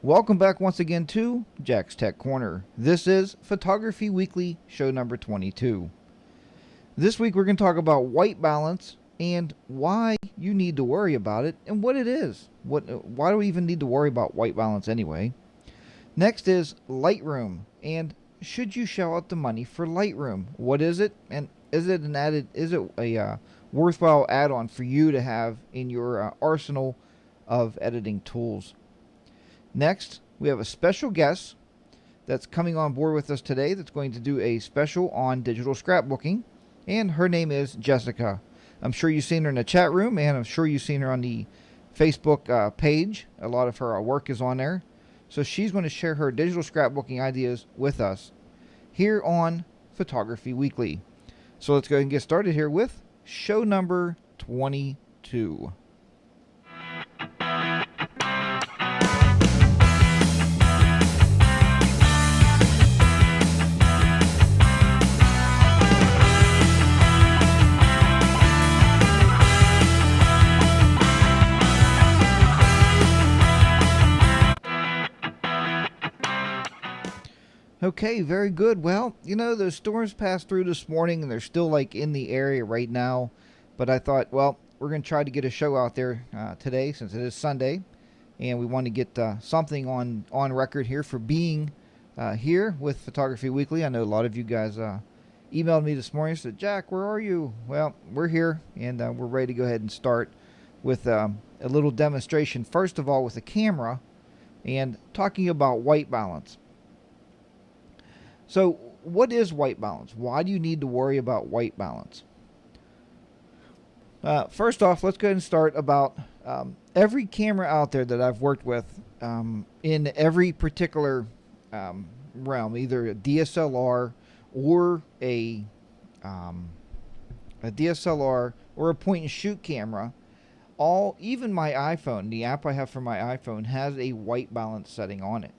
Welcome back once again to Jack's Tech Corner. This is Photography Weekly, show number 22. This week we're going to talk about white balance and why you need to worry about it and what it is. Why do we even need to worry about white balance anyway? Next is Lightroom, and should you shell out the money for Lightroom? What is it, and is it a worthwhile add-on for you to have in your arsenal of editing tools? Next, we have a special guest that's coming on board with us today that's going to do a special on digital scrapbooking, and her name is Jessica. I'm sure you've seen her in the chat room, and I'm sure you've seen her on the Facebook page. A lot of her work is on there. So she's going to share her digital scrapbooking ideas with us here on Photography Weekly. So let's go ahead and get started here with show number 22. Okay, very good. Well, you know, those storms passed through this morning and they're still like in the area right now. But I thought, well, we're going to try to get a show out there today since it is Sunday. And we want to get something on record here for being here with Photography Weekly. I know a lot of you guys emailed me this morning and said, Jack, where are you? Well, we're here and we're ready to go ahead and start with a little demonstration. First of all, with a camera and talking about white balance. So what is white balance? Why do you need to worry about white balance? First off, let's go ahead and start about every camera out there that I've worked with in every particular realm, either a DSLR or a DSLR or a point and shoot camera. Even my iPhone, the app I have for my iPhone has a white balance setting on it.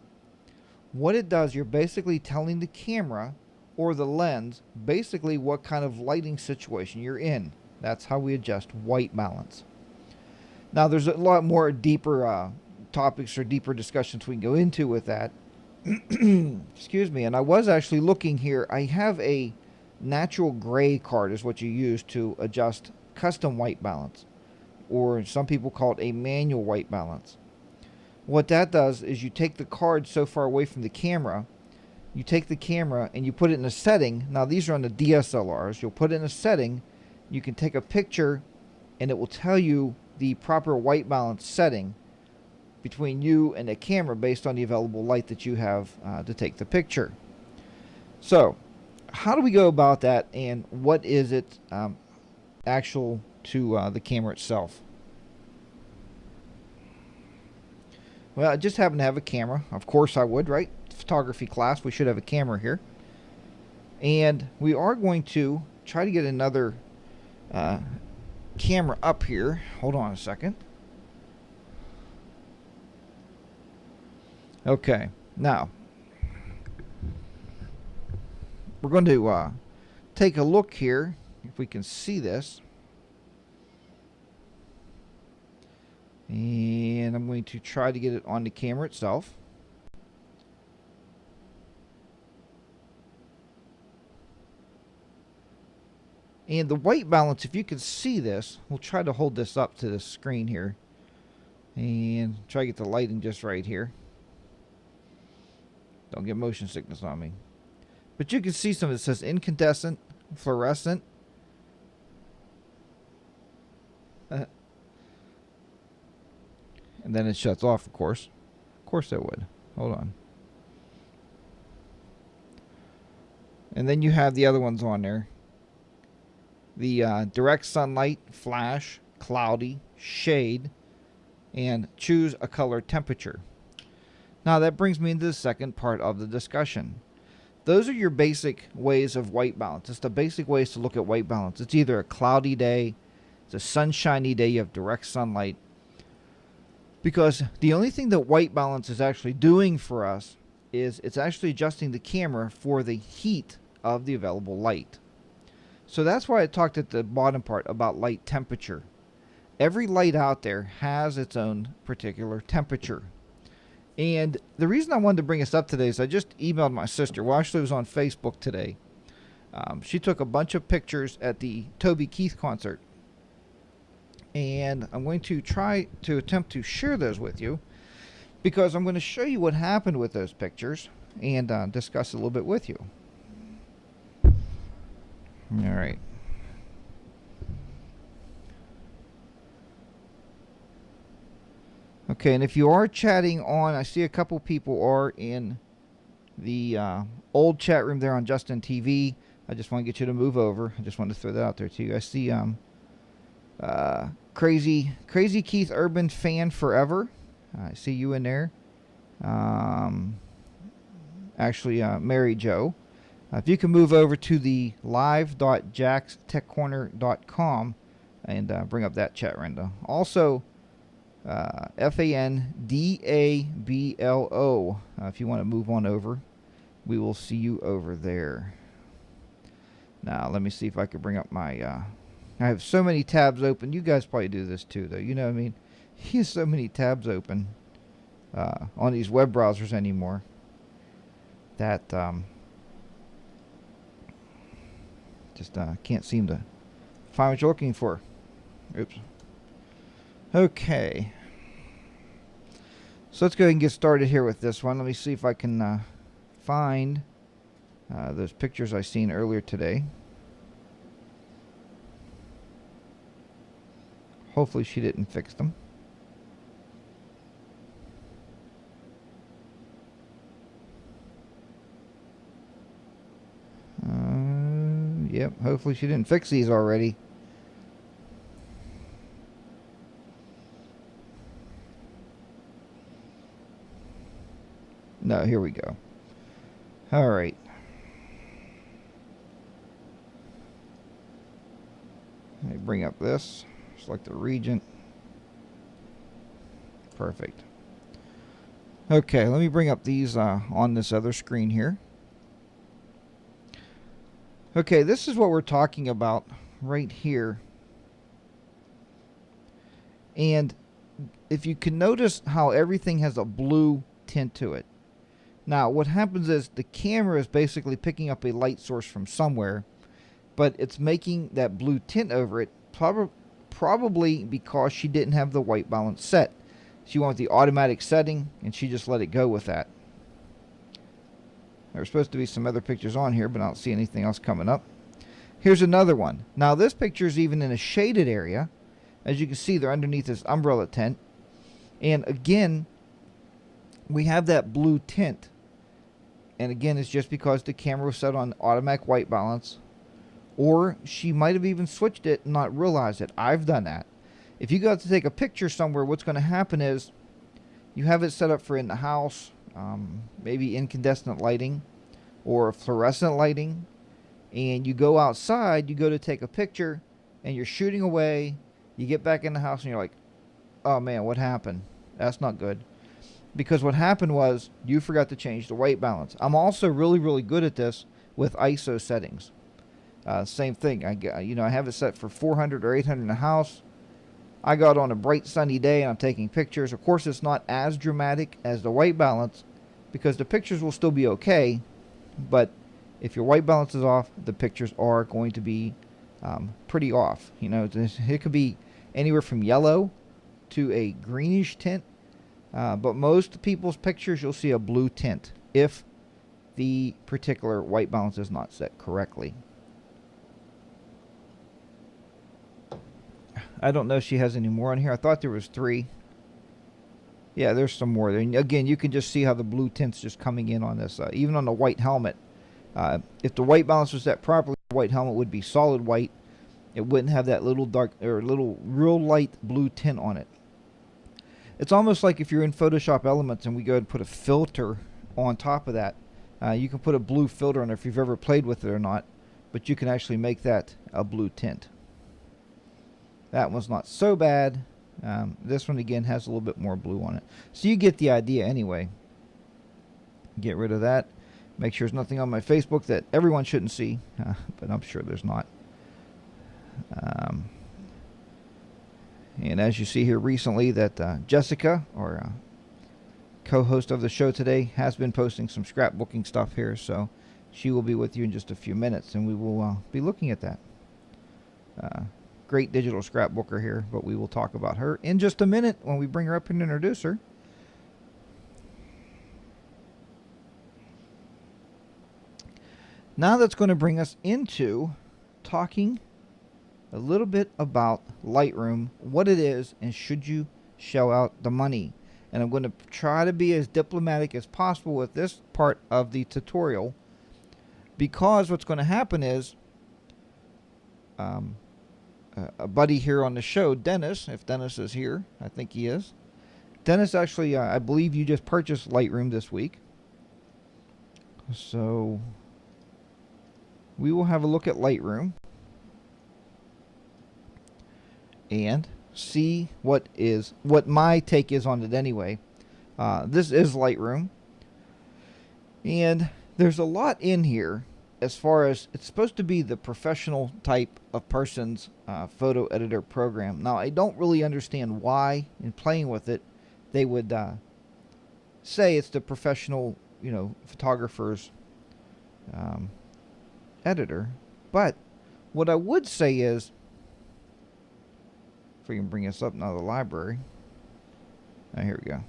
What it does, you're basically telling the camera or the lens basically what kind of lighting situation you're in. That's how we adjust white balance. Now there's a lot more deeper topics or deeper discussions we can go into with that. Excuse me. And I was actually looking here. I have a natural gray card is what you use to adjust custom white balance, or some people call it a manual white balance. What that does is you take the card so far away from the camera, you take the camera and you put it in a setting. Now these are on the DSLRs. You'll put it in a setting, you can take a picture and it will tell you the proper white balance setting between you and the camera based on the available light that you have to take the picture. So how do we go about that, and what is it actual to the camera itself? Well, I just happen to have a camera. Of course I would, right? Photography class, we should have a camera here. And we are going to try to get another camera up here. Hold on a second. Okay, now we're going to take a look here, if we can see this. And I'm going to try to get it on the camera itself. And the white balance, if you can see this, we'll try to hold this up to the screen here. And try to get the lighting just right here. Don't get motion sickness on me. But you can see some of it says incandescent, fluorescent. And then it shuts off, of course. Of course it would. Hold on. And then you have the other ones on there. The direct sunlight, flash, cloudy, shade, and choose a color temperature. Now that brings me into the second part of the discussion. Those are your basic ways of white balance. It's the basic ways to look at white balance. It's either a cloudy day, it's a sunshiny day, you have direct sunlight. Because the only thing that white balance is actually doing for us is it's actually adjusting the camera for the heat of the available light. So that's why I talked at the bottom part about light temperature. Every light out there has its own particular temperature. And the reason I wanted to bring this up today is I just emailed my sister. Well, actually, it was on Facebook today. She took a bunch of pictures at the Toby Keith concert. And I'm going to try to attempt to share those with you, because I'm going to show you what happened with those pictures and discuss a little bit with you. All right. Okay, and if you are chatting on, I see a couple people are in the old chat room there on Justin TV. I just want to get you to move over. I just wanted to throw that out there to you. I see Crazy Keith Urban Fan Forever. I see you in there. Actually, Mary Jo. If you can move over to the live.jackstechcorner.com and bring up that chat window. Also, FANDABLO. If you want to move on over, we will see you over there. Now, let me see if I can bring up my... I have so many tabs open. You guys probably do this too, though. You know what I mean? You have so many tabs open on these web browsers anymore that just can't seem to find what you're looking for. Oops. Okay. So let's go ahead and get started here with this one. Let me see if I can find those pictures I seen earlier today. Hopefully she didn't fix them. Yep, hopefully she didn't fix these already. No, here we go. All right. Let me bring up this. Select the Regent. Perfect. Okay, let me bring up these on this other screen here. Okay, this is what we're talking about right here. And if you can notice how everything has a blue tint to it. Now, what happens is the camera is basically picking up a light source from somewhere, but it's making that blue tint over it, probably because she didn't have the white balance set. She went with the automatic setting, and she just let it go with that. There's supposed to be some other pictures on here, but I don't see anything else coming up. Here's another one. Now, this picture is even in a shaded area. As you can see, they're underneath this umbrella tent. And again, we have that blue tint. And again, it's just because the camera was set on automatic white balance. Or she might have even switched it and not realized it. I've done that. If you go to take a picture somewhere, what's going to happen is you have it set up for in the house, maybe incandescent lighting or fluorescent lighting, and you go outside, you go to take a picture, and you're shooting away, you get back in the house, and you're like, oh man, what happened? That's not good. Because what happened was you forgot to change the white balance. I'm also really, really good at this with ISO settings. Same thing. I have it set for 400 or 800 in the house. I got on a bright sunny day and I'm taking pictures. Of course, it's not as dramatic as the white balance because the pictures will still be okay. But if your white balance is off, the pictures are going to be pretty off. You know, it could be anywhere from yellow to a greenish tint. But most people's pictures, you'll see a blue tint if the particular white balance is not set correctly. I don't know if she has any more on here. I thought there was 3. Yeah, there's some more there. And again, you can just see how the blue tint's just coming in on this. Even on the white helmet. If the white balance was set properly, the white helmet would be solid white. It wouldn't have that little dark or little real light blue tint on it. It's almost like if you're in Photoshop Elements and we go and put a filter on top of that. You can put a blue filter on it if you've ever played with it or not. But you can actually make that a blue tint. That one's not so bad. This one again has a little bit more blue on it. So you get the idea anyway. Get rid of that. Make sure there's nothing on my Facebook that everyone shouldn't see. But I'm sure there's not. And as you see here recently that Jessica, or co-host of the show today, has been posting some scrapbooking stuff here, so she will be with you in just a few minutes, and we will be looking at that. Great digital scrapbooker here, but we will talk about her in just a minute when we bring her up and introduce her. Now that's going to bring us into talking a little bit about Lightroom, what it is, and should you shell out the money. And I'm going to try to be as diplomatic as possible with this part of the tutorial, because what's going to happen is a buddy here on the show, Dennis, if Dennis is here, I think he is. Dennis, actually, I believe you just purchased Lightroom this week. So we will have a look at Lightroom and see what my take is on it anyway. This is Lightroom, and there's a lot in here as far as it's supposed to be the professional type of person's photo editor program. Now, I don't really understand why, in playing with it, they would say it's the professional, photographer's editor. But what I would say is, if we can bring this up now, the library. Here we go.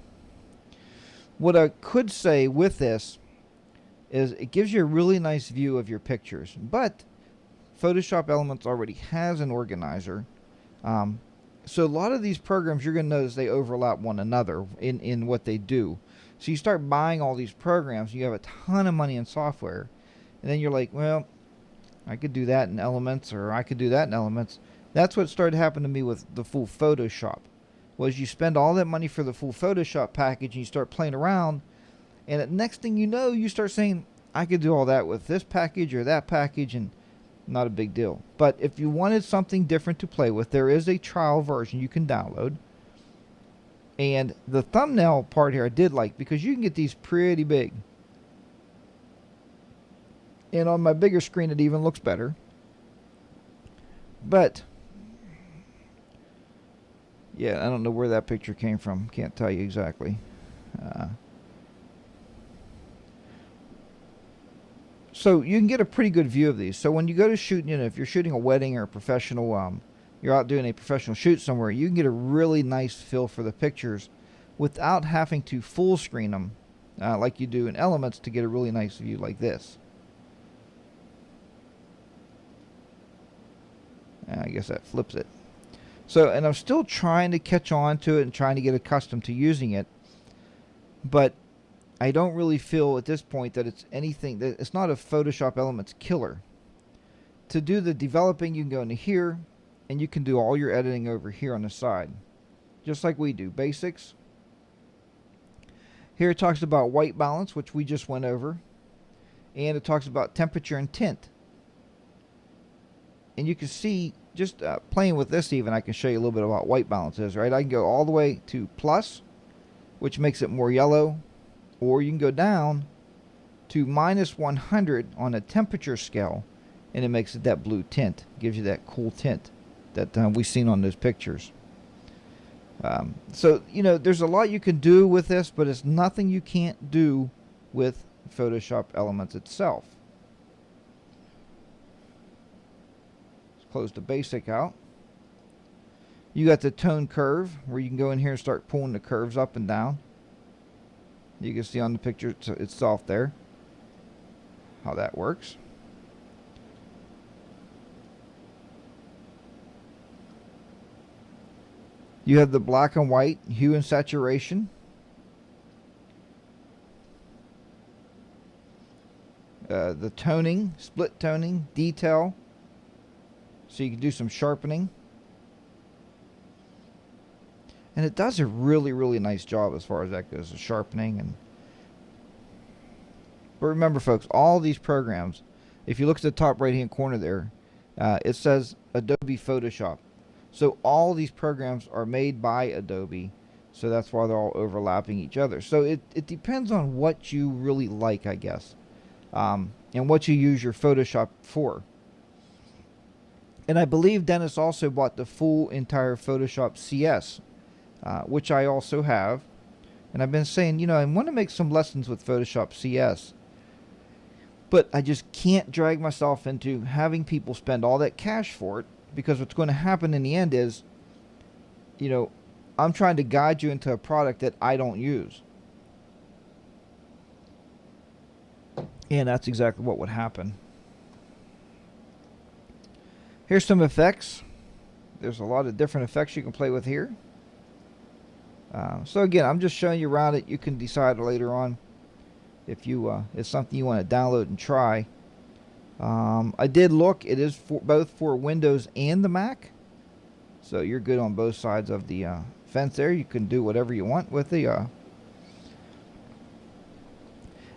What I could say with this is it gives you a really nice view of your pictures, but Photoshop Elements already has an organizer. So a lot of these programs, you're going to notice they overlap one another in what they do. So you start buying all these programs, you have a ton of money in software, and then you're like, well, I could do that in Elements, or I could do that in Elements. That's what started happening to me with the full Photoshop, was you spend all that money for the full Photoshop package and you start playing around, and the next thing you know, you start saying, I could do all that with this package or that package, and not a big deal. But if you wanted something different to play with, there is a trial version you can download. And the thumbnail part here I did like, because you can get these pretty big. And on my bigger screen it even looks better. But yeah, I don't know where that picture came from. Can't tell you exactly. So you can get a pretty good view of these. So when you go to shoot, if you're shooting a wedding or a professional, you're out doing a professional shoot somewhere, you can get a really nice feel for the pictures without having to full screen them like you do in Elements to get a really nice view like this. I guess that flips it. So, and I'm still trying to catch on to it and trying to get accustomed to using it, but I don't really feel at this point that it's anything, that it's not a Photoshop Elements killer. To do the developing, you can go into here and you can do all your editing over here on the side, just like we do. Basics. Here it talks about white balance, which we just went over, and it talks about temperature and tint. And you can see, just playing with this even, I can show you a little bit about white balance is, right? I can go all the way to plus, which makes it more yellow, or you can go down to -100 on a temperature scale, and it makes it that blue tint. Gives you that cool tint that we've seen on those pictures. So, there's a lot you can do with this, but it's nothing you can't do with Photoshop Elements itself. Close the basic out. You got the tone curve, where you can go in here and start pulling the curves up and down. You can see on the picture itself there how that works. You have the black and white, hue and saturation. The toning, split toning, detail. So you can do some sharpening. And it does a really, really nice job as far as that goes, the sharpening. But remember, folks, all these programs, if you look at the top right-hand corner there, it says Adobe Photoshop. So all these programs are made by Adobe, so that's why they're all overlapping each other. So it depends on what you really like, I guess, and what you use your Photoshop for. And I believe Dennis also bought the full entire Photoshop CS, which I also have. And I've been saying, you know, I want to make some lessons with Photoshop CS. But I just can't drag myself into having people spend all that cash for it, because what's going to happen in the end is, you know, I'm trying to guide you into a product that I don't use. And that's exactly what would happen. Here's some effects. There's a lot of different effects you can play with here. So again, I'm just showing you around it. You can decide later on if you it's something you want to download and try. I did look. It is both for Windows and the Mac. So you're good on both sides of the fence there. You can do whatever you want with the...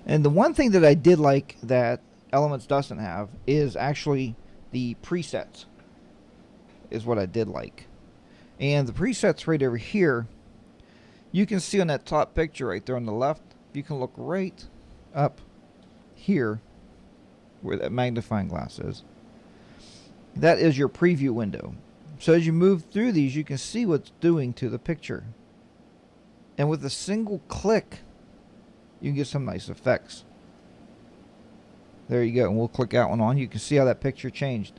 And the one thing that I did like that Elements doesn't have is actually the presets. Is what I did like. And the presets right over here, you can see on that top picture right there on the left, you can look right up here where that magnifying glass is. That is your preview window. So as you move through these, you can see what's doing to the picture. And with a single click, you can get some nice effects. There you go. And we'll click that one on. You can see how that picture changed.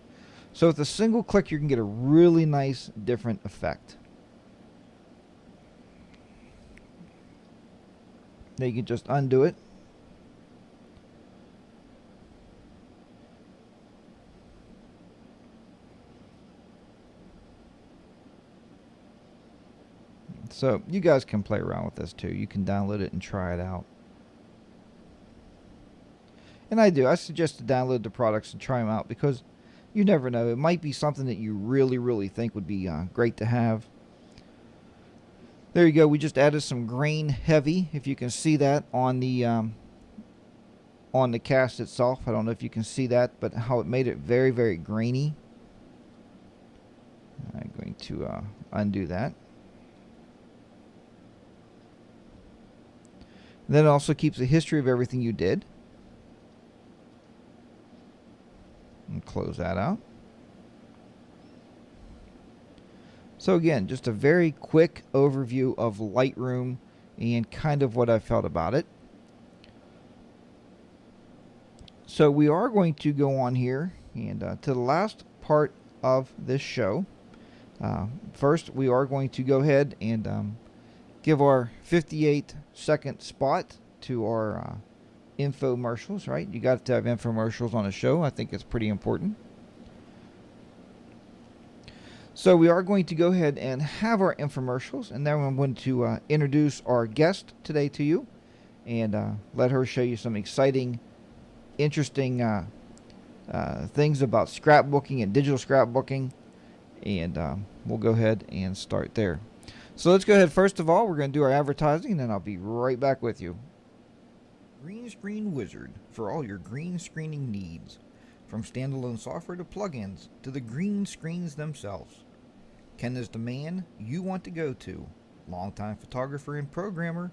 So with a single click, you can get a really nice different effect. Then you can just undo it. So you guys can play around with this too. You can download it and try it out. And I suggest to download the products and try them out, because you never know. It might be something that you really, really think would be great to have. There you go. We just added some grain heavy, if you can see that on the cast itself. I don't know if you can see that, but how it made it very, very grainy. I'm going to undo that. And then it also keeps a history of everything you did. And close that out. So again, just a very quick overview of Lightroom and kind of what I felt about it. So we are going to go on here and to the last part of this show. First, we are going to go ahead and give our 58-second spot to our infomercials, right? You got to have infomercials on a show. I think it's pretty important. So we are going to go ahead and have our infomercials, and then I'm going to introduce our guest today to you and let her show you some exciting, interesting things about scrapbooking and digital scrapbooking, and we'll go ahead and start there. So let's go ahead. First of all, we're going to do our advertising, and then I'll be right back with you. Green Screen Wizard for all your green screening needs. From standalone software to plugins to the green screens themselves. Ken is the man you want to go to. Longtime photographer and programmer,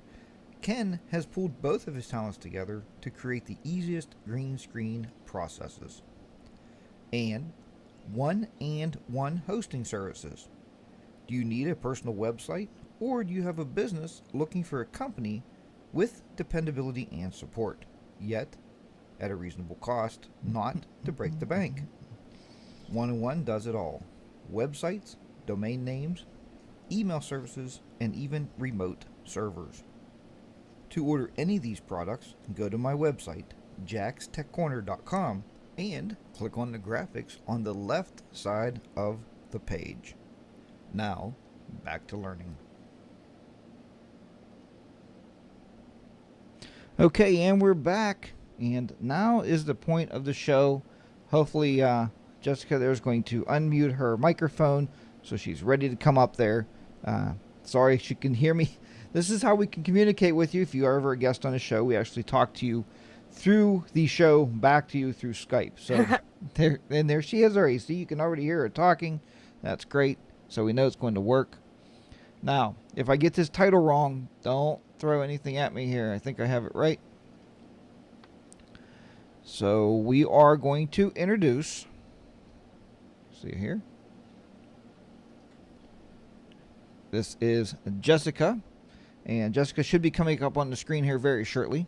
Ken has pulled both of his talents together to create the easiest green screen processes. And one hosting services. Do you need a personal website, or do you have a business looking for a company with dependability and support, yet at a reasonable cost, not to break the bank? One-on-One does it all. Websites, domain names, email services, and even remote servers. To order any of these products, go to my website, jackstechcorner.com, and click on the graphics on the left side of the page. Now, back to learning. Okay, and we're back. And now is the point of the show. Hopefully, Jessica there's going to unmute her microphone, so she's ready to come up there. Sorry, she can hear me. This is how we can communicate with you. If you are ever a guest on a show, we actually talk to you through the show, back to you through Skype. So there she is already. See, you can already hear her talking. That's great. So we know it's going to work. Now, if I get this title wrong, don't throw anything at me here. I think I have it right. So we are going to introduce, see here, this is Jessica, And Jessica should be coming up on the screen here very shortly.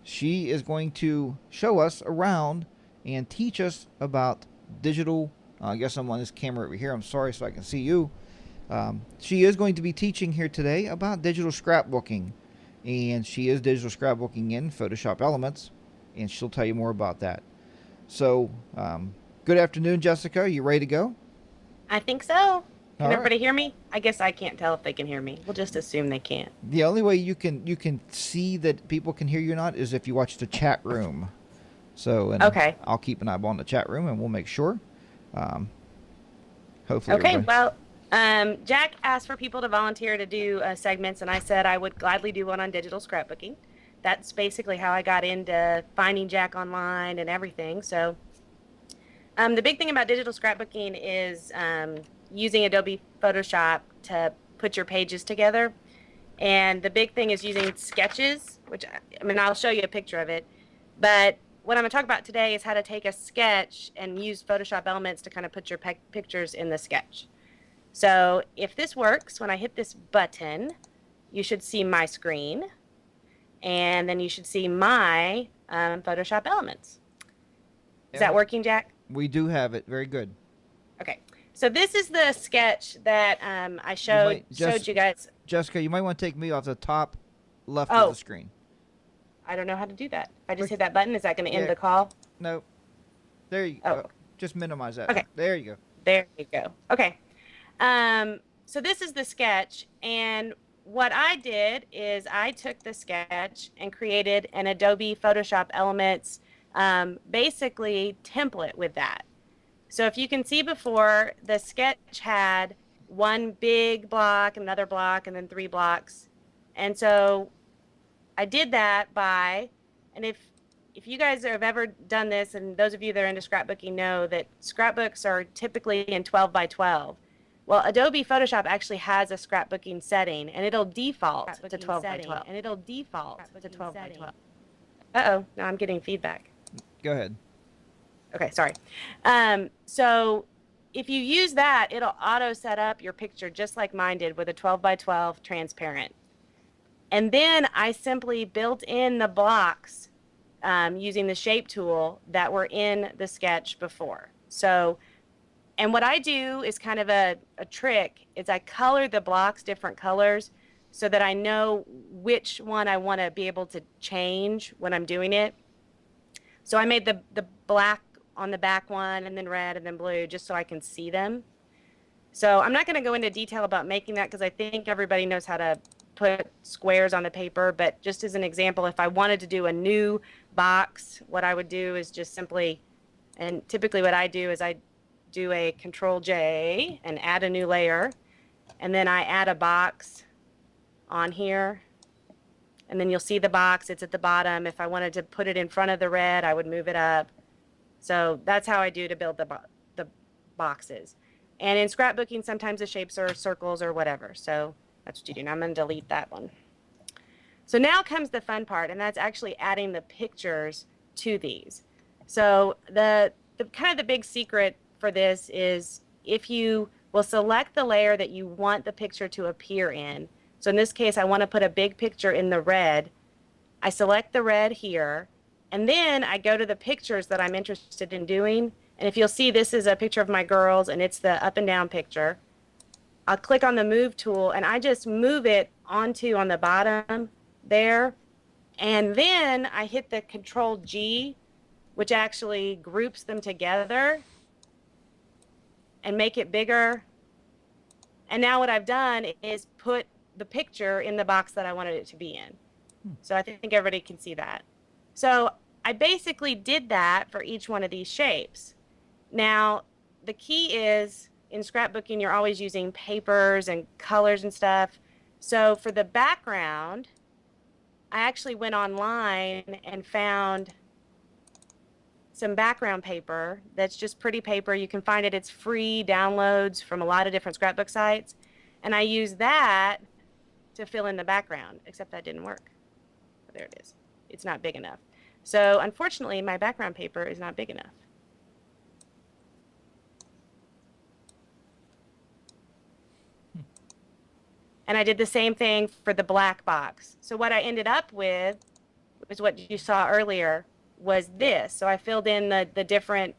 She is going to show us around and teach us about digital. I guess I'm on this camera over here. I'm sorry, so I can see you. She is going to be teaching here today about digital scrapbooking. And she is digital scrapbooking in Photoshop Elements. And she'll tell you more about that. So, good afternoon, Jessica. Are you ready to go? I think so. Can All right. everybody hear me? I guess I can't tell if they can hear me. We'll just assume they can't. The only way you can see that people can hear you or not is if you watch the chat room. So, and Okay. I'll keep an eyeball on the chat room, and we'll make sure. Hopefully, Okay. everybody. Well, Jack asked for people to volunteer to do segments, and I said I would gladly do one on digital scrapbooking. That's basically how I got into finding Jack online and everything. So, the big thing about digital scrapbooking is using Adobe Photoshop to put your pages together. And the big thing is using sketches, which, I mean, I'll show you a picture of it. But what I'm going to talk about today is how to take a sketch and use Photoshop Elements to kind of put your pictures in the sketch. So if this works, when I hit this button, you should see my screen. And then you should see my Photoshop Elements. Is that working, Jack? We do have it. Very good. Okay. So this is the sketch that I showed you guys. Jessica, you might want to take me off the top left of the screen. I don't know how to do that. If I just hit that button, is that going to end the call? No. There you go. Just minimize that. Okay. There you go. There you go. Okay. So this is the sketch, and what I did is I took the sketch and created an Adobe Photoshop Elements basically template with that. So if you can see before, the sketch had one big block, another block, and then 3 blocks. And so I did that by, and if you guys have ever done this, and those of you that are into scrapbooking know that scrapbooks are typically in 12 by 12. Well, Adobe Photoshop actually has a scrapbooking setting, and it'll default to 12 by 12. And it'll default to 12 by 12. Uh-oh, now I'm getting feedback. Go ahead. Okay, sorry. So if you use that, it'll auto set up your picture just like mine did with a 12 by 12 transparent. And then I simply built in the blocks using the shape tool that were in the sketch before. So, and what I do is kind of a trick, is I color the blocks different colors so that I know which one I want to be able to change when I'm doing it. So I made the black on the back one, and then red, and then blue, just so I can see them. So I'm not going to go into detail about making that because I think everybody knows how to put squares on the paper, but just as an example, if I wanted to do a new box, what I would do is just simply, and typically what I do is I do a Control J and add a new layer, and then I add a box on here, and then you'll see the box, it's at the bottom. If I wanted to put it in front of the red, I would move it up. So that's how I do to build the boxes. And in scrapbooking, sometimes the shapes are circles or whatever. So that's what you do. Now I'm going to delete that one. So now comes the fun part, and that's actually adding the pictures to these. So the kind of the big secret for this is if you will select the layer that you want the picture to appear in. So in this case, I want to put a big picture in the red. I select the red here. And then I go to the pictures that I'm interested in doing. And if you'll see, this is a picture of my girls, and it's the up and down picture. I'll click on the move tool, and I just move it onto on the bottom there. And then I hit the Control G, which actually groups them together and make it bigger. And now what I've done is put the picture in the box that I wanted it to be in. So I think everybody can see that. So I basically did that for each one of these shapes. Now, the key is in scrapbooking, you're always using papers and colors and stuff. So for the background, I actually went online and found some background paper that's just pretty paper. You can find it. It's free downloads from a lot of different scrapbook sites. And I used that to fill in the background, except that didn't work. There it is. It's not big enough. So unfortunately, my background paper is not big enough. And I did the same thing for the black box. So what I ended up with was what you saw earlier, was this. So I filled in the different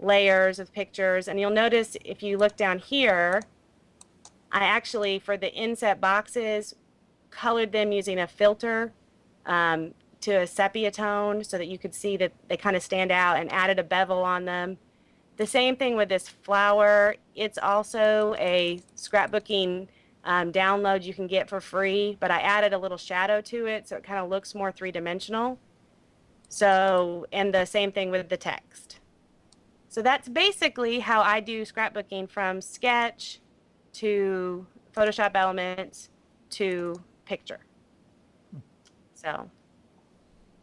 layers of pictures. And you'll notice if you look down here, I actually, for the inset boxes, colored them using a filter to a sepia tone so that you could see that they kind of stand out, and added a bevel on them. The same thing with this flower. It's also a scrapbooking download you can get for free, but I added a little shadow to it so it kind of looks more three-dimensional. So, and the same thing with the text. So that's basically how I do scrapbooking, from sketch to Photoshop Elements to picture. So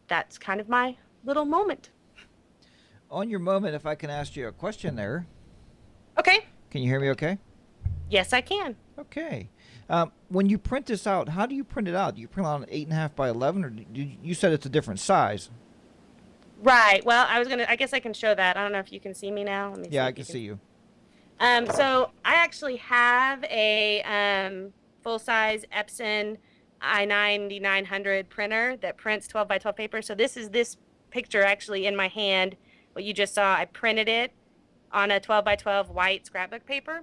that's kind of my little moment. On your moment, if I can ask you a question there. Okay. Can you hear me okay? Yes, I can. Okay. When you print this out, how do you print it out? Do you print it on 8.5 by 11, or you said it's a different size? Right. Well, I guess I can show that. I don't know if you can see me now. Let me Yeah, see I if can see you. So I actually have a full-size Epson i9900 printer that prints 12 by 12 paper. So this picture actually in my hand. What you just saw, I printed it on a 12 by 12 white scrapbook paper.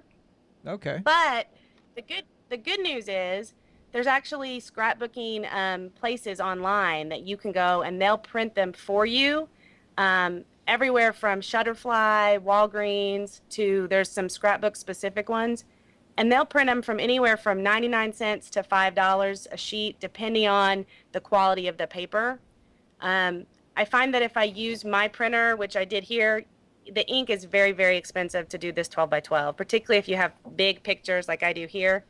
Okay. But the good news is there's actually scrapbooking places online that you can go, and they'll print them for you. Everywhere from Shutterfly, Walgreens, to there's some scrapbook specific ones. And they'll print them from anywhere from 99 cents to $5 a sheet, depending on the quality of the paper. I find that if I use my printer, which I did here, the ink is very, very expensive to do this 12 by 12, particularly if you have big pictures like I do here.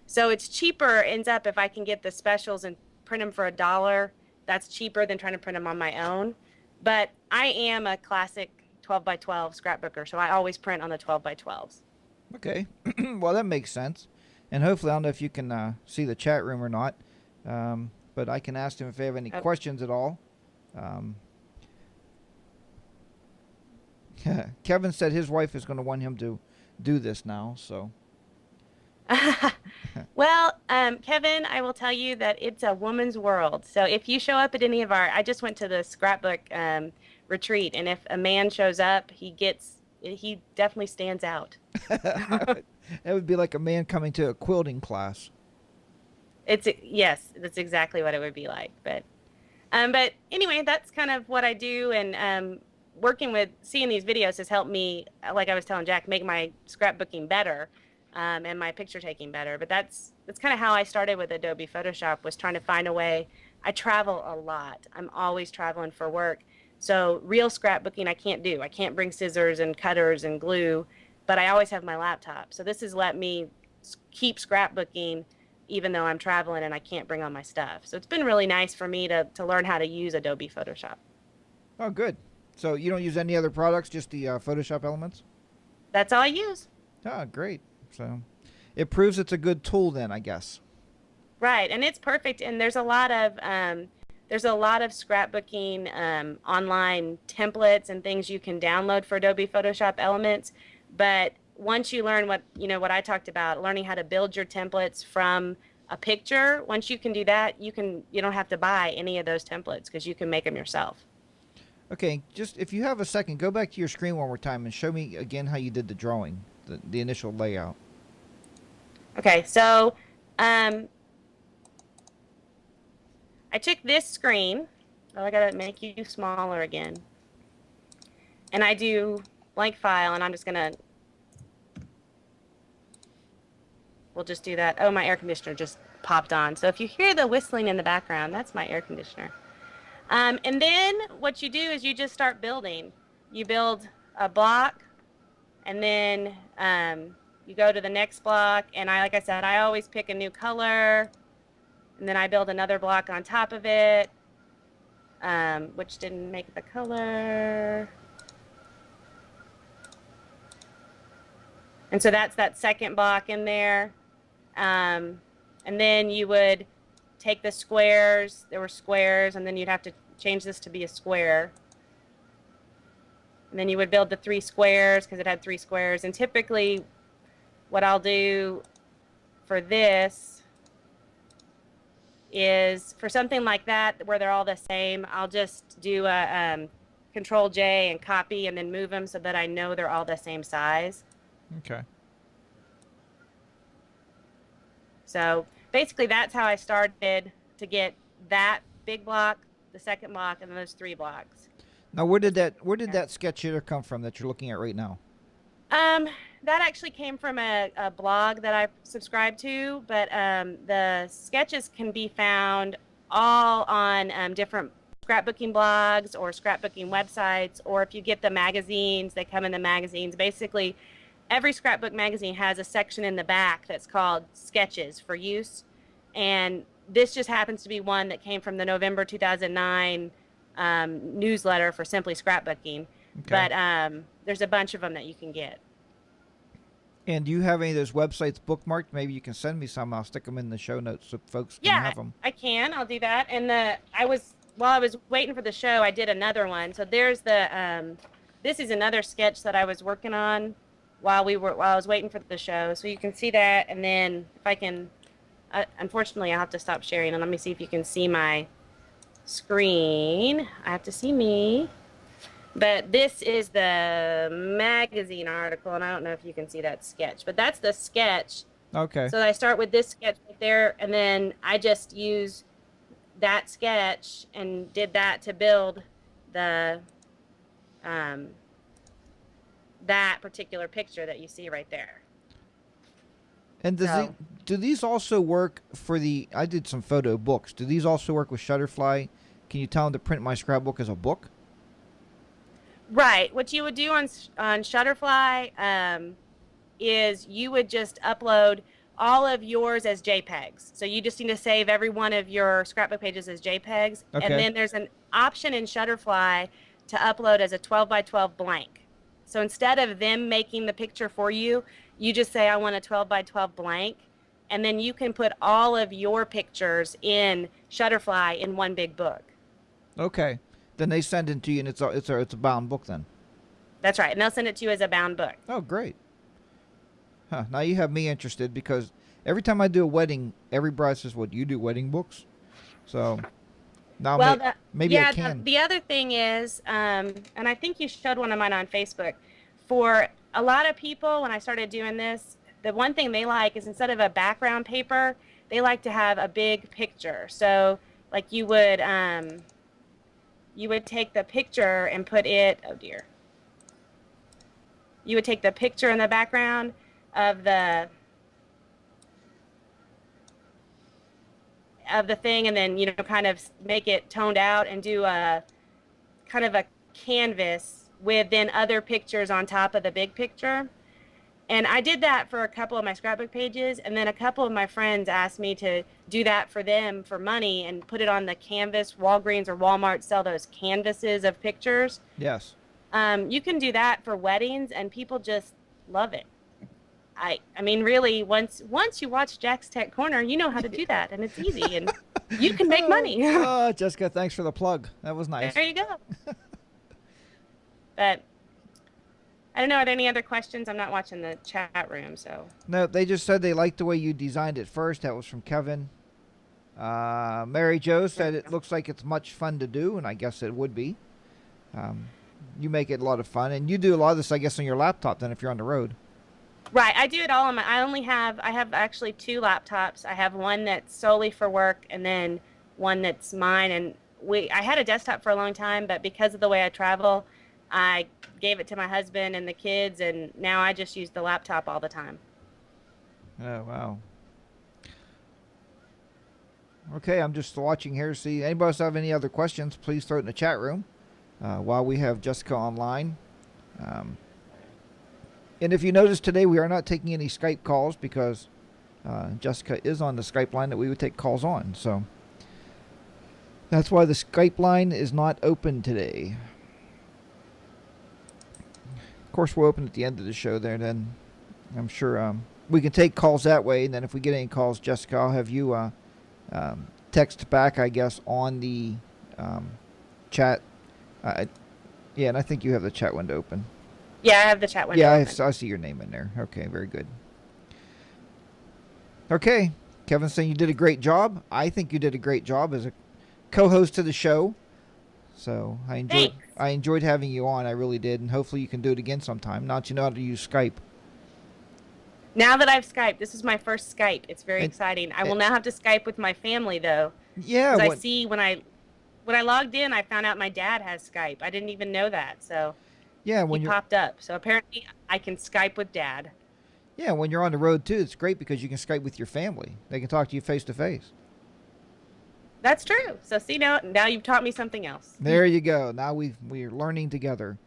So it's cheaper, ends up, if I can get the specials and print them for $1. That's cheaper than trying to print them on my own. But I am a classic 12 by 12 scrapbooker, so I always print on the 12 by 12s. Okay. Well, that makes sense. And hopefully, I don't know if you can see the chat room or not, but I can ask them if they have any questions at all. Kevin said his wife is going to want him to do this now, so. Well, Kevin, I will tell you that it's a woman's world. So if you show up at any of I just went to the scrapbook retreat, and if a man shows up, he definitely stands out. It would be like a man coming to a quilting class. Yes, that's exactly what it would be like. But anyway, that's kind of what I do, and seeing these videos has helped me, like I was telling Jack, make my scrapbooking better. And my picture taking better. But that's kind of how I started with Adobe Photoshop, was trying to find a way. I travel a lot. I'm always traveling for work. So real scrapbooking I can't do. I can't bring scissors and cutters and glue, but I always have my laptop. So this has let me keep scrapbooking even though I'm traveling and I can't bring on my stuff. So it's been really nice for me to learn how to use Adobe Photoshop. Oh, good. So you don't use any other products, just the Photoshop elements? That's all I use. Ah, great. So it proves it's a good tool then, I guess. Right, and it's perfect. And there's a lot of scrapbooking online templates and things you can download for Adobe Photoshop Elements. But once you learn what I talked about, learning how to build your templates from a picture, once you can do that, you don't have to buy any of those templates because you can make them yourself. Okay, just if you have a second, go back to your screen one more time and show me again how you did the drawing, the initial layout. Okay, so I took this screen. Oh, I gotta make you smaller again. And I do blank file, and I'm just gonna. We'll just do that. Oh, my air conditioner just popped on. So if you hear the whistling in the background, that's my air conditioner. And then what you do is you just start building. You build a block, and then you go to the next block. And like I said, I always pick a new color, and then I build another block on top of it, which didn't make the color. And so that's that second block in there. And then you would take the squares. There were squares, and then you'd have to change this to be a square. And then you would build the 3 squares because it had 3 squares. And typically what I'll do for this is for something like that where they're all the same, I'll just do a Control J and copy and then move them so that I know they're all the same size. Okay. So basically, that's how I started to get that big block, the second block, and those 3 blocks. Now, where did that sketch here come from that you're looking at right now? Um, that actually came from a blog that I subscribe to, but the sketches can be found all on different scrapbooking blogs or scrapbooking websites, or if you get the magazines, they come in the magazines. Basically, every scrapbook magazine has a section in the back that's called sketches for use, and this just happens to be one that came from the November 2009 newsletter for Simply Scrapbooking. Okay. But there's a bunch of them that you can get. And do you have any of those websites bookmarked? Maybe you can send me some. I'll stick them in the show notes so folks can Yeah, have them. I can. I'll do that. And while I was waiting for the show, I did another one. So there's this is another sketch that I was working on while I was waiting for the show. So you can see that. And then if I can, unfortunately, I'll have to stop sharing. And let me see if you can see my screen. I have to see me. But this is the magazine article, and I don't know if you can see that sketch, but that's the sketch. Okay. So I start with this sketch right there, and then I just use that sketch and did that to build the that particular picture that you see right there. And do these also work for I did some photo books. Do these also work with Shutterfly? Can you tell them to print my scrapbook as a book? Right. What you would do on Shutterfly is you would just upload all of yours as JPEGs. So you just need to save every one of your scrapbook pages as JPEGs. Okay. And then there's an option in Shutterfly to upload as a 12 by 12 blank. So instead of them making the picture for you, you just say, I want a 12 by 12 blank. And then you can put all of your pictures in Shutterfly in one big book. Okay. Then they send it to you, and it's a bound book then. That's right. And they'll send it to you as a bound book. Oh, great. Huh. Now you have me interested because every time I do a wedding, every bride says, "What, you do wedding books?" So now maybe I can. The other thing is, and I think you showed one of mine on Facebook. For a lot of people, when I started doing this, the one thing they like is instead of a background paper, they like to have a big picture. So like you would take the picture and put it, oh dear. You would take the picture in the background of the thing and then, kind of make it toned out and do a kind of a canvas with then other pictures on top of the big picture. And I did that for a couple of my scrapbook pages, and then a couple of my friends asked me to do that for them for money and put it on the canvas. Walgreens or Walmart sell those canvases of pictures. Yes. You can do that for weddings, and people just love it. I mean, really, once you watch Jack's Tech Corner, you know how to do that, and it's easy, and you can make money. Oh, Jessica, thanks for the plug. That was nice. There you go. But I don't know. Are there any other questions? I'm not watching the chat room, so. No, they just said they liked the way you designed it first. That was from Kevin. Mary Jo said it looks like it's much fun to do, and I guess it would be. You make it a lot of fun, and you do a lot of this, I guess, on your laptop then if you're on the road. Right. I do it all on my, I have actually 2 laptops. I have one that's solely for work and then one that's mine. And I had a desktop for a long time, but because of the way I travel, I gave it to my husband and the kids, and now I just use the laptop all the time. Oh, wow. Okay, I'm just watching here to see. Anybody else have any other questions, please throw it in the chat room while we have Jessica online. And if you notice today, we are not taking any Skype calls because Jessica is on the Skype line that we would take calls on. So that's why the Skype line is not open today. Of course, we'll open at the end of the show there. Then I'm sure we can take calls that way. And then if we get any calls, Jessica, I'll have you text back, I guess, on the chat. Yeah, and I think you have the chat window open. Yeah, I have the chat window open. I see your name in there. Okay, very good. Okay, Kevin's saying you did a great job. I think you did a great job as a co-host to the show. So Thanks. I enjoyed having you on. I really did, and hopefully you can do it again sometime. Now that you know how to use Skype. Now that I've Skyped, this is my first Skype. It's very And, exciting. I will and now have to Skype with my family though, yeah, because I see when I logged in, I found out my dad has Skype. I didn't even know that, so he when you're popped up. So apparently, I can Skype with Dad. when you're on the road too, it's great because you can Skype with your family. They can talk to you face to face. That's true. So see now you've taught me something else. There you go. Now we're learning together,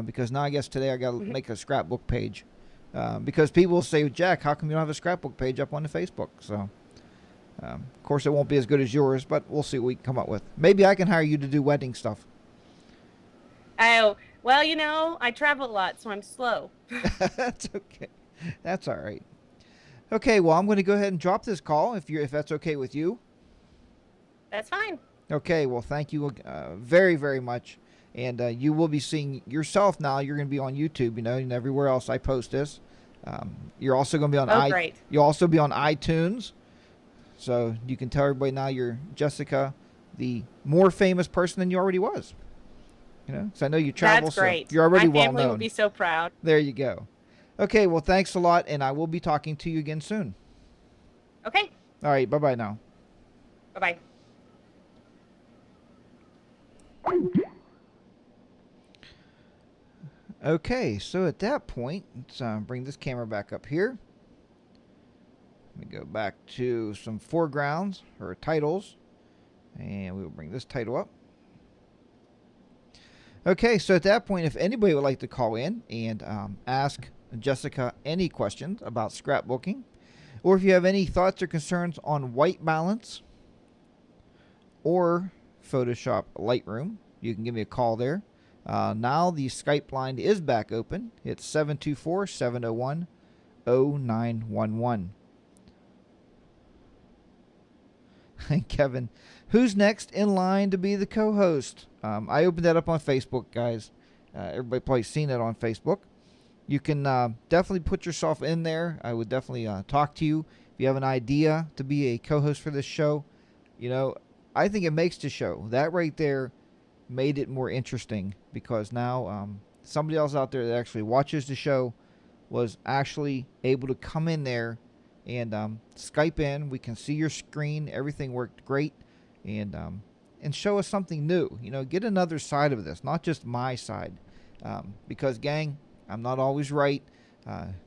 because now I guess today I got to make a scrapbook page, because people will say, Jack, how come you don't have a scrapbook page up on the Facebook? So, of course, it won't be as good as yours, but we'll see what we can come up with. Maybe I can hire you to do wedding stuff. Oh, well, I travel a lot, so I'm slow. That's okay. That's all right. Okay, well, I'm going to go ahead and drop this call if that's okay with you. That's fine. Okay, well, thank you very, very much. And you will be seeing yourself now. You're going to be on YouTube, and everywhere else I post this. You're also going to be on great. You'll also be on iTunes. So you can tell everybody now you're Jessica, the more famous person than you already was. Because I know you travel. That's great. So you're already My well family known. will be so proud. There you go. Okay, well, thanks a lot, and I will be talking to you again soon. Okay. All right, bye-bye now. Bye-bye. Okay, so at that point, let's bring this camera back up here. Let me go back to some foregrounds or titles, and we will bring this title up. Okay, so at that point, if anybody would like to call in and ask Jessica any questions about scrapbooking, or if you have any thoughts or concerns on white balance or Photoshop Lightroom, you can give me a call there. Now the Skype line is back open. It's 724-701-0911. Kevin, who's next in line to be the co-host? I opened that up on Facebook, guys. Everybody probably seen it on Facebook. You can definitely put yourself in there. I would definitely talk to you. If you have an idea to be a co-host for this show, I think it makes the show. That right there made it more interesting, because now somebody else out there that actually watches the show was actually able to come in there and Skype in. We can see your screen. Everything worked great. And show us something new. Get another side of this, not just my side. Because, gang, I'm not always right.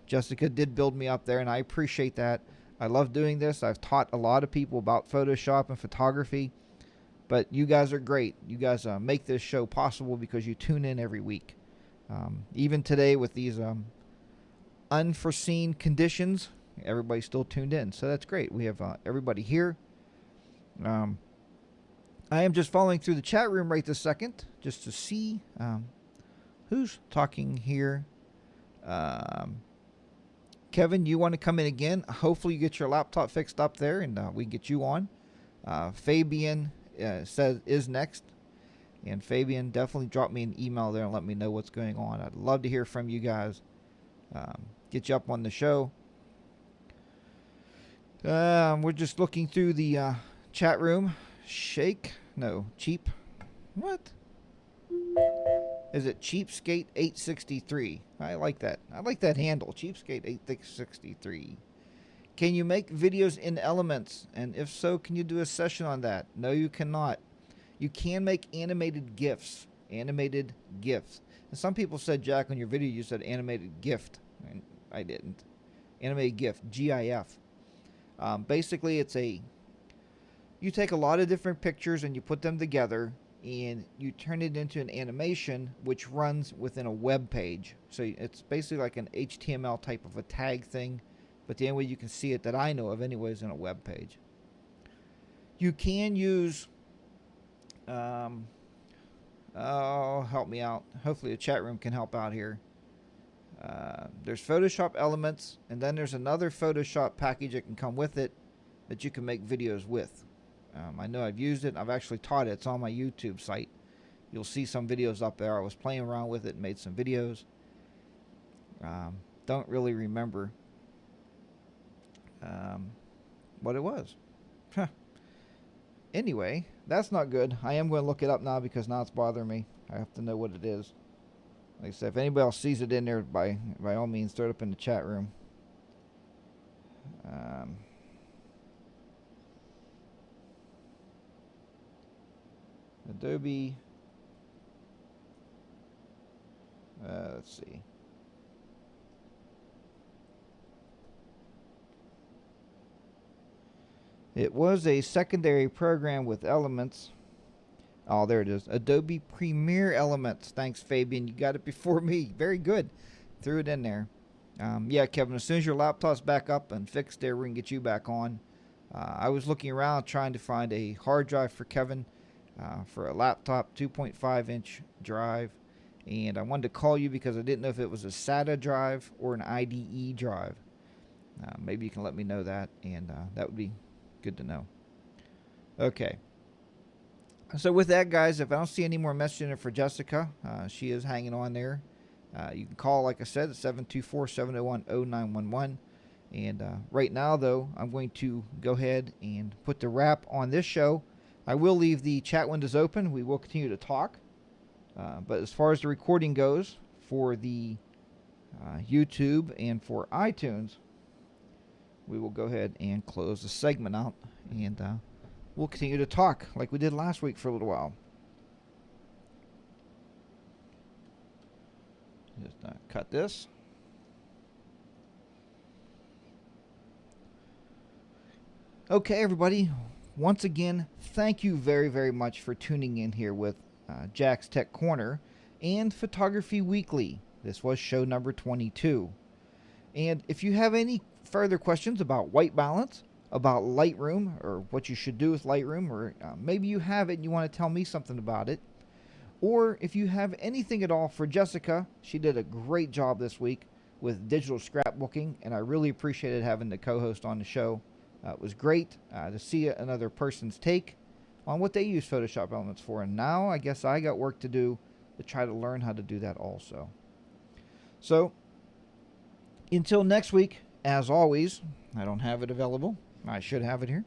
Jessica did build me up there, and I appreciate that. I love doing this. I've taught a lot of people about Photoshop and photography. But you guys are great. You guys make this show possible because you tune in every week. Even today with these unforeseen conditions, everybody's still tuned in. So that's great. We have everybody here. I am just following through the chat room right this second just to see who's talking here. Kevin, you want to come in again? Hopefully you get your laptop fixed up there and we can get you on. Fabian says is next. And Fabian, definitely drop me an email there and let me know what's going on. I'd love to hear from you guys. Get you up on the show. We're just looking through the chat room. Cheap. What? Is it Cheapskate 863? I like that. I like that handle, Cheapskate 863. Can you make videos in Elements? And if so, can you do a session on that? No, you cannot. You can make animated GIFs. Animated GIFs. And some people said, Jack, on your video you said animated gift. And I didn't. Animated GIF, GIF. Basically, you take a lot of different pictures and you put them together and you turn it into an animation which runs within a web page. So it's basically like an HTML type of a tag thing, but the only way you can see it that I know of anyway is in a web page. You can use, help me out. Hopefully the chat room can help out here. There's Photoshop Elements, and then there's another Photoshop package that can come with it that you can make videos with. I know I've used it. I've actually taught it. It's on my YouTube site. You'll see some videos up there. I was playing around with it and made some videos. Don't really remember what it was. Huh. Anyway, that's not good. I am going to look it up now because now it's bothering me. I have to know what it is. Like I said, if anybody else sees it in there, by all means, throw it up in the chat room. Adobe. Let's see. It was a secondary program with Elements. Oh, there it is. Adobe Premiere Elements. Thanks, Fabian. You got it before me. Very good. Threw it in there. Yeah, Kevin, as soon as your laptop's back up and fixed there, we can get you back on. I was looking around trying to find a hard drive for Kevin for a laptop, 2.5-inch drive. And I wanted to call you because I didn't know if it was a SATA drive or an IDE drive. Maybe you can let me know that, and that would be good to know. Okay. So with that, guys, if I don't see any more messaging for Jessica, she is hanging on there. You can call, like I said, at 724-701-0911. And right now, though, I'm going to go ahead and put the wrap on this show. I will leave the chat windows open. We will continue to talk. But as far as the recording goes for the YouTube and for iTunes, we will go ahead and close the segment out, and we'll continue to talk like we did last week for a little while. Just cut this. Okay, everybody. Once again, thank you very, very much for tuning in here with Jack's Tech Corner and Photography Weekly. This was show number 22. And if you have any further questions about white balance, about Lightroom, or what you should do with Lightroom, or maybe you have it and you want to tell me something about it, or if you have anything at all for Jessica, she did a great job this week with digital scrapbooking, and I really appreciated having the co-host on the show. It was great to see another person's take on what they use Photoshop Elements for, and now I guess I got work to do to try to learn how to do that also. So, until next week, as always, I don't have it available. I should have it here.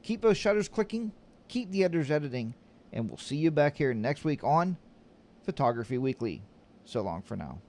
Keep those shutters clicking, keep the editors editing, and we'll see you back here next week on Photography Weekly. So long for now.